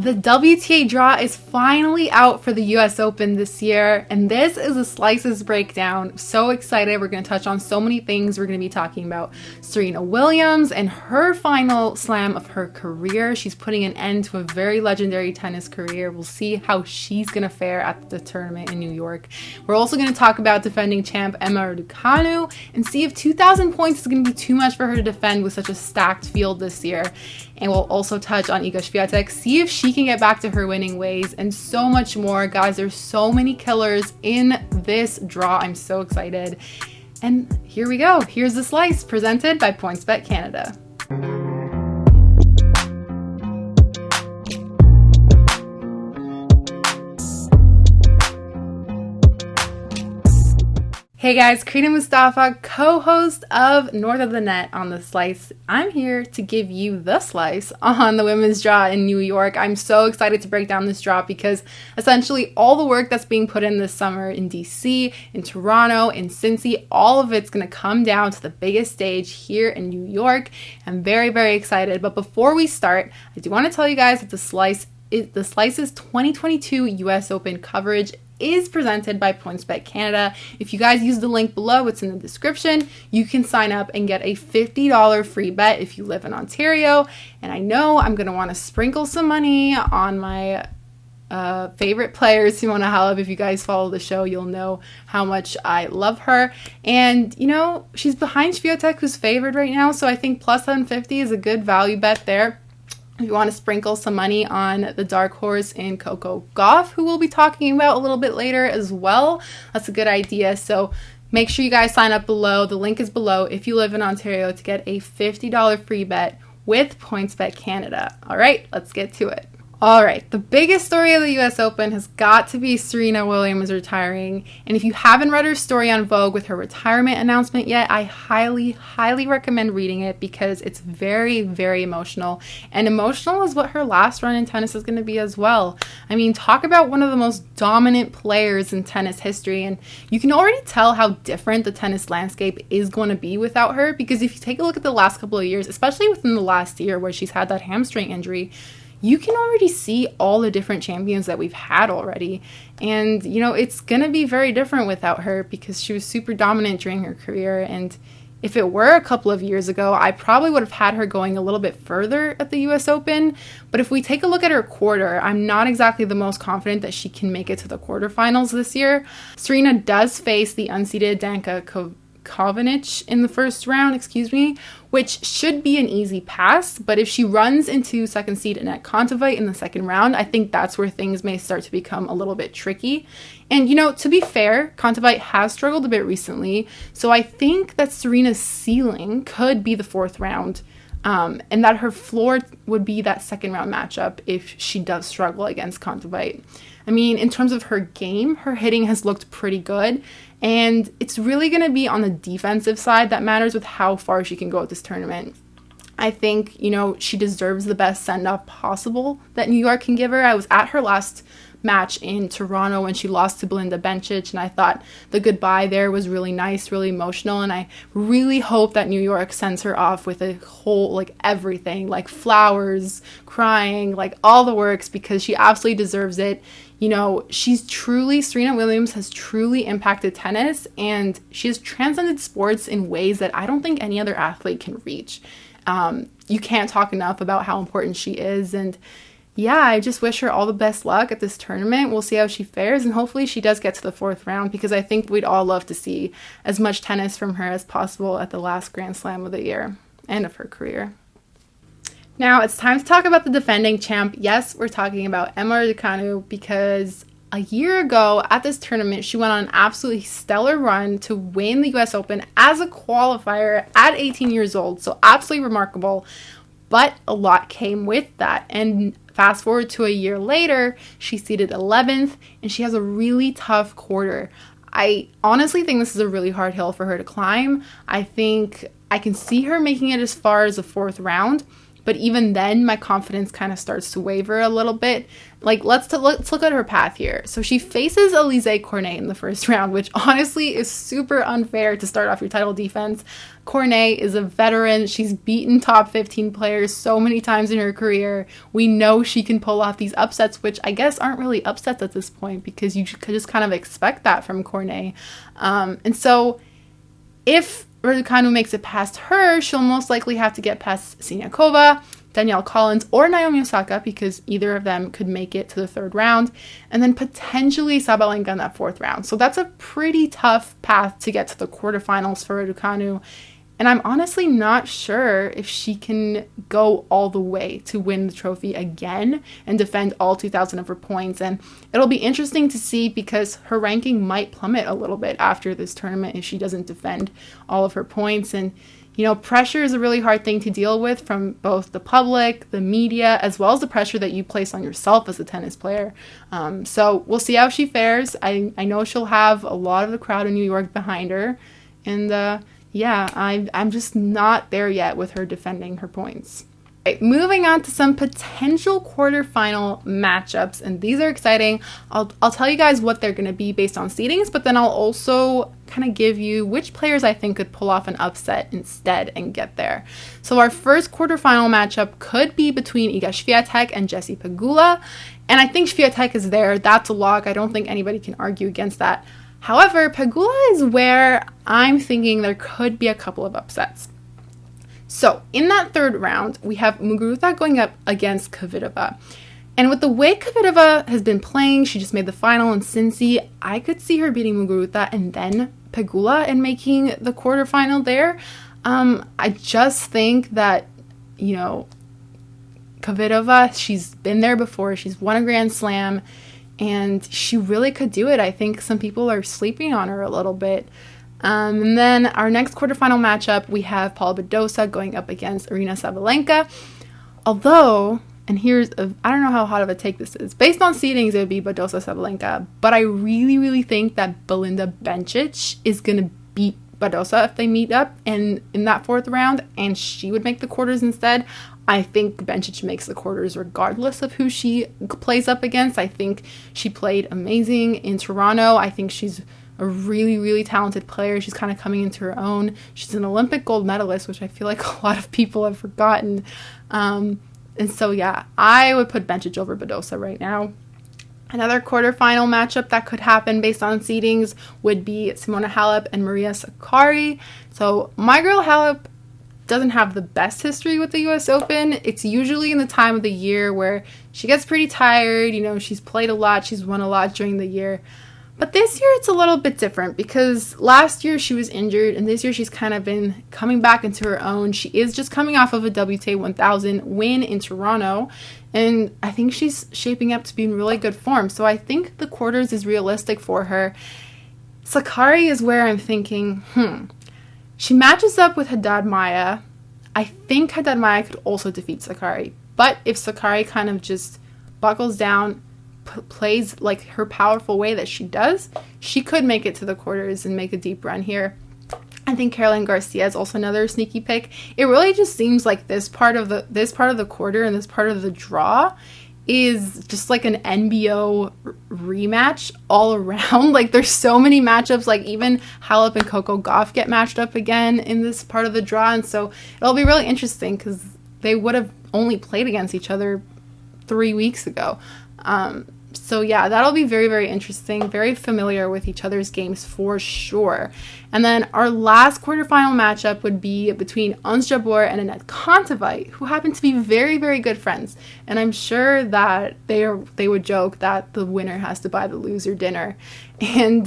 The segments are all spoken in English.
The WTA draw is finally out for the US Open this year, and this is a Slices breakdown. So excited. We're going to touch on so many things. We're going to be talking about Serena Williams and her final slam of her career. She's putting an end to a very legendary tennis career. We'll see how she's going to fare at the tournament in New York. We're also going to talk about defending champ Emma Raducanu and see if 2,000 points is going to be too much for her to defend with such a stacked field this year. And we'll also touch on Iga Swiatek, see if she can get back to her winning ways, and so much more. Guys, there's so many killers in this draw. I'm so excited. And here we go. Here's the slice presented by PointsBet Canada. Hey guys, Karina Mustafa, co-host of North of the Net on The Slice. I'm here to give you the slice on the women's draw in New York. I'm so excited to break down this draw because essentially all the work that's being put in this summer in DC, in Toronto, in Cincy, all of it's going to come down to the biggest stage here in New York. I'm very, very excited. But before we start, I do want to tell you guys that the Slice's 2022 US Open coverage is presented by PointsBet Canada. If you guys use the link below, it's in the description, you can sign up and get a $50 free bet if you live in Ontario. And I know I'm going to want to sprinkle some money on my favorite player, Simona Halep. If you guys follow the show, you'll know how much I love her. And, you know, she's behind Swiatek, who's favored right now, so I think plus 750 is a good value bet there. If you want to sprinkle some money on the dark horse in Coco Gauff, who we'll be talking about a little bit later as well, that's a good idea. So make sure you guys sign up below. The link is below if you live in Ontario to get a $50 free bet with PointsBet Canada. All right, let's get to it. All right, the biggest story of the US Open has got to be Serena Williams retiring. And if you haven't read her story on Vogue with her retirement announcement yet, I highly, highly recommend reading it because it's very, very emotional. And emotional is what her last run in tennis is going to be as well. I mean, talk about one of the most dominant players in tennis history. And you can already tell how different the tennis landscape is going to be without her, because if you take a look at the last couple of years, especially within the last year where she's had that hamstring injury, you can already see all the different champions that we've had already. And, you know, it's going to be very different without her because she was super dominant during her career. And if it were a couple of years ago, I probably would have had her going a little bit further at the US Open. But if we take a look at her quarter, I'm not exactly the most confident that she can make it to the quarterfinals this year. Serena does face the unseeded Danka Kovinic in the first round, which should be an easy pass. But if she runs into second seed Anett Kontaveit in the second round, I think that's where things may start to become a little bit tricky. And, you know, to be fair, Kontaveit has struggled a bit recently, so I think that Serena's ceiling could be the fourth round, and that her floor would be that second round matchup if she does struggle against Kontaveit. I mean, in terms of her game, her hitting has looked pretty good, and it's really going to be on the defensive side that matters with how far she can go at this tournament. I think, you know, she deserves the best send-off possible that New York can give her. I was at her last match in Toronto when she lost to Belinda Bencic, and I thought the goodbye there was really nice, really emotional, and I really hope that New York sends her off with a whole, like, everything, like flowers, crying, like all the works, because she absolutely deserves it. You know, Serena Williams has truly impacted tennis, and she has transcended sports in ways that I don't think any other athlete can reach. You can't talk enough about how important she is, and yeah, I just wish her all the best luck at this tournament. We'll see how she fares, and hopefully she does get to the fourth round, because I think we'd all love to see as much tennis from her as possible at the last Grand Slam of the year and of her career. Now it's time to talk about the defending champ. Yes, we're talking about Emma Raducanu, because a year ago at this tournament, she went on an absolutely stellar run to win the US Open as a qualifier at 18 years old. So absolutely remarkable, but a lot came with that. And fast forward to a year later, she seeded 11th, and she has a really tough quarter. I honestly think this is a really hard hill for her to climb. I think I can see her making it as far as the fourth round, But even then, my confidence kind of starts to waver a little bit. Like, let's look at her path here. So she faces Alizé Cornet in the first round, which honestly is super unfair to start off your title defense. Cornet is a veteran. She's beaten top 15 players so many times in her career. We know she can pull off these upsets, which I guess aren't really upsets at this point because you could just kind of expect that from Cornet. And so if Raducanu makes it past her, she'll most likely have to get past Siniakova, Danielle Collins, or Naomi Osaka, because either of them could make it to the third round, and then potentially Sabalenka in that fourth round. So that's a pretty tough path to get to the quarterfinals for Raducanu. And I'm honestly not sure if she can go all the way to win the trophy again and defend all 2,000 of her points. And it'll be interesting to see because her ranking might plummet a little bit after this tournament if she doesn't defend all of her points. And, you know, pressure is a really hard thing to deal with from both the public, the media, as well as the pressure that you place on yourself as a tennis player. So we'll see how she fares. I know she'll have a lot of the crowd in New York behind her. And, yeah, I'm just not there yet with her defending her points. Okay, moving on to some potential quarterfinal matchups, and these are exciting. I'll tell you guys what they're going to be based on seedings, but then I'll also kind of give you which players I think could pull off an upset instead and get there. So our first quarterfinal matchup could be between Iga Swiatek and Jessie Pegula, and I think Swiatek is there. That's a lock. I don't think anybody can argue against that. However, Pegula is where I'm thinking there could be a couple of upsets. So, in that third round, we have Muguruza going up against Kvitova. And with the way Kvitova has been playing, she just made the final in Cincy, I could see her beating Muguruza and then Pegula and making the quarterfinal there. I just think that, you know, Kvitova, she's been there before. She's won a Grand Slam. And she really could do it. I think some people are sleeping on her a little bit. And then our next quarterfinal matchup, we have Paula Badosa going up against Aryna Sabalenka. Although, and I don't know how hot of a take this is. Based on seedings, it would be Badosa Sabalenka. But I really, really think that Belinda Bencic is going to beat Badosa if they meet up in that fourth round. And she would make the quarters instead. I think Bencic makes the quarters regardless of who she plays up against. I think she played amazing in Toronto. I think she's a really, really talented player. She's kind of coming into her own. She's an Olympic gold medalist, which I feel like a lot of people have forgotten. And so, yeah, I would put Bencic over Badosa right now. Another quarterfinal matchup that could happen based on seedings would be Simona Halep and Maria Sakkari. So my girl Halep doesn't have the best history with the US Open. It's usually in the time of the year where she gets pretty tired. You know, she's played a lot, she's won a lot during the year. But this year it's a little bit different because last year she was injured and this year she's kind of been coming back into her own. She is just coming off of a WTA 1000 win in Toronto, and I think she's shaping up to be in really good form. So I think the quarters is realistic for her. Sakkari is where I'm thinking, she matches up with Haddad Maia. I think Haddad Maia could also defeat Sakkari. But if Sakkari kind of just buckles down, plays like her powerful way that she does, she could make it to the quarters and make a deep run here. I think Caroline Garcia is also another sneaky pick. It really just seems like this part of the quarter and this part of the draw is just like an NBO rematch all around. Like, there's so many matchups. Like, even Halep and Coco Gauff get matched up again in this part of the draw, and so it'll be really interesting because they would have only played against each other 3 weeks ago. So yeah, that'll be very, very interesting. Very familiar with each other's games for sure. And then our last quarterfinal matchup would be between Ons Jabeur and Anett Kontaveit, who happen to be very, very good friends. And I'm sure that they would joke that the winner has to buy the loser dinner. And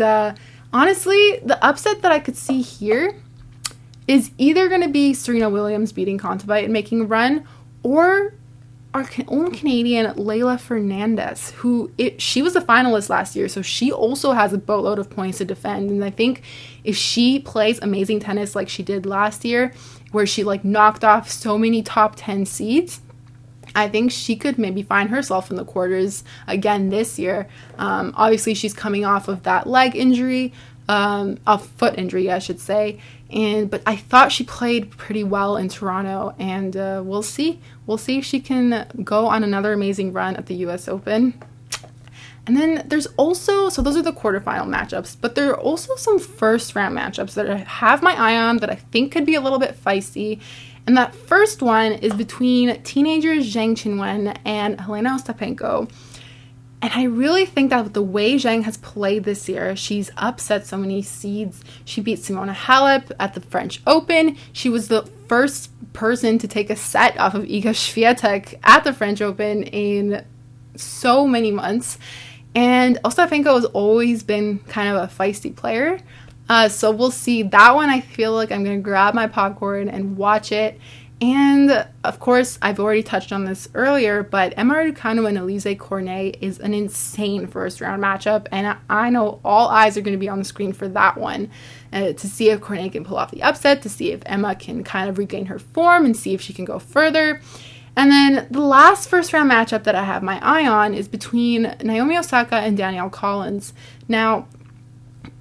honestly, the upset that I could see here is either going to be Serena Williams beating Kontaveit and making a run, or our own Canadian Leylah Fernandez, she was a finalist last year, so she also has a boatload of points to defend. And I think if she plays amazing tennis like she did last year, where she like knocked off so many top 10 seeds, I think she could maybe find herself in the quarters again this year. Obviously, she's coming off of that leg injury, a foot injury, I should say. But I thought she played pretty well in Toronto, and we'll see. We'll see if she can go on another amazing run at the U.S. Open. And then there's also, so those are the quarterfinal matchups, but there are also some first round matchups that I have my eye on that I think could be a little bit feisty. And that first one is between teenagers Zheng Qinwen and Helena Ostapenko. And I really think that with the way Zheng has played this year, she's upset so many seeds. She beat Simona Halep at the French Open. She was the first person to take a set off of Iga Swiatek at the French Open in so many months. And Ostapenko has always been kind of a feisty player. So we'll see. That one, I feel like I'm going to grab my popcorn and watch it. And, of course, I've already touched on this earlier, but Emma Raducanu and Alizé Cornet is an insane first-round matchup, and I know all eyes are going to be on the screen for that one to see if Cornet can pull off the upset, to see if Emma can kind of regain her form and see if she can go further. And then the last first-round matchup that I have my eye on is between Naomi Osaka and Danielle Collins. Now,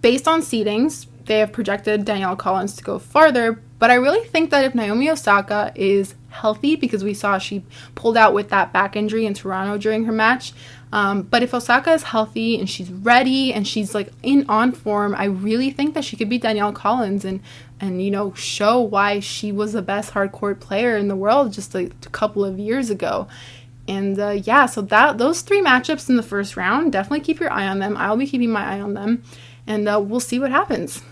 based on seedings, they have projected Danielle Collins to go farther, but I really think that if Naomi Osaka is healthy, because we saw she pulled out with that back injury in Toronto during her match, but if Osaka is healthy and she's ready and she's like on form, I really think that she could beat Danielle Collins and you know, show why she was the best hardcourt player in the world just a couple of years ago. And yeah, so those three matchups in the first round, definitely keep your eye on them. I'll be keeping my eye on them, and we'll see what happens.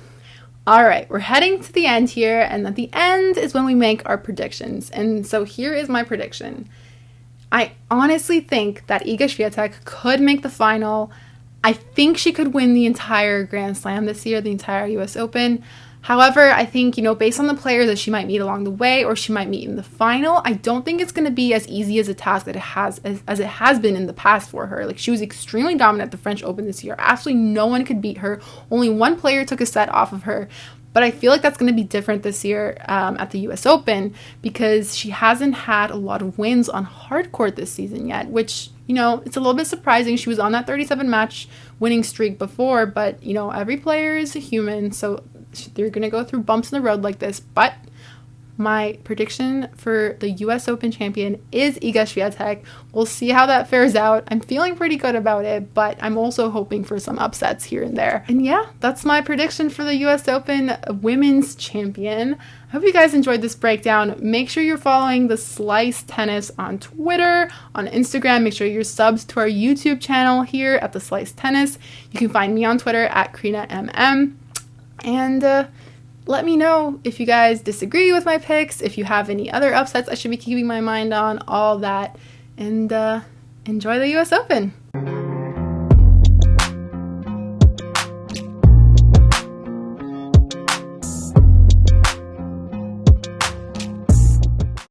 All right, we're heading to the end here, and at the end is when we make our predictions. And so here is my prediction. I honestly think that Iga Swiatek could make the final. I think she could win the entire Grand Slam this year, the entire US Open. However, I think, you know, based on the players that she might meet along the way or she might meet in the final, I don't think it's going to be as easy as a task that as it has been in the past for her. Like, she was extremely dominant at the French Open this year. Absolutely no one could beat her. Only one player took a set off of her. But I feel like that's going to be different this year at the US Open because she hasn't had a lot of wins on hard court this season yet, which, you know, it's a little bit surprising. She was on that 37 match winning streak before, but, you know, every player is a human, so they're going to go through bumps in the road like this. But my prediction for the US Open champion is Iga Swiatek. We'll see how that fares out. I'm feeling pretty good about it, but I'm also hoping for some upsets here and there. And yeah, that's my prediction for the US Open Women's Champion. I hope you guys enjoyed this breakdown. Make sure you're following the Slice Tennis on Twitter, on Instagram. Make sure you're subbed to our YouTube channel here at the Slice Tennis. You can find me on Twitter at KarinaMM. And let me know if you guys disagree with my picks, if you have any other upsets I should be keeping my mind on, all that. And enjoy the US Open.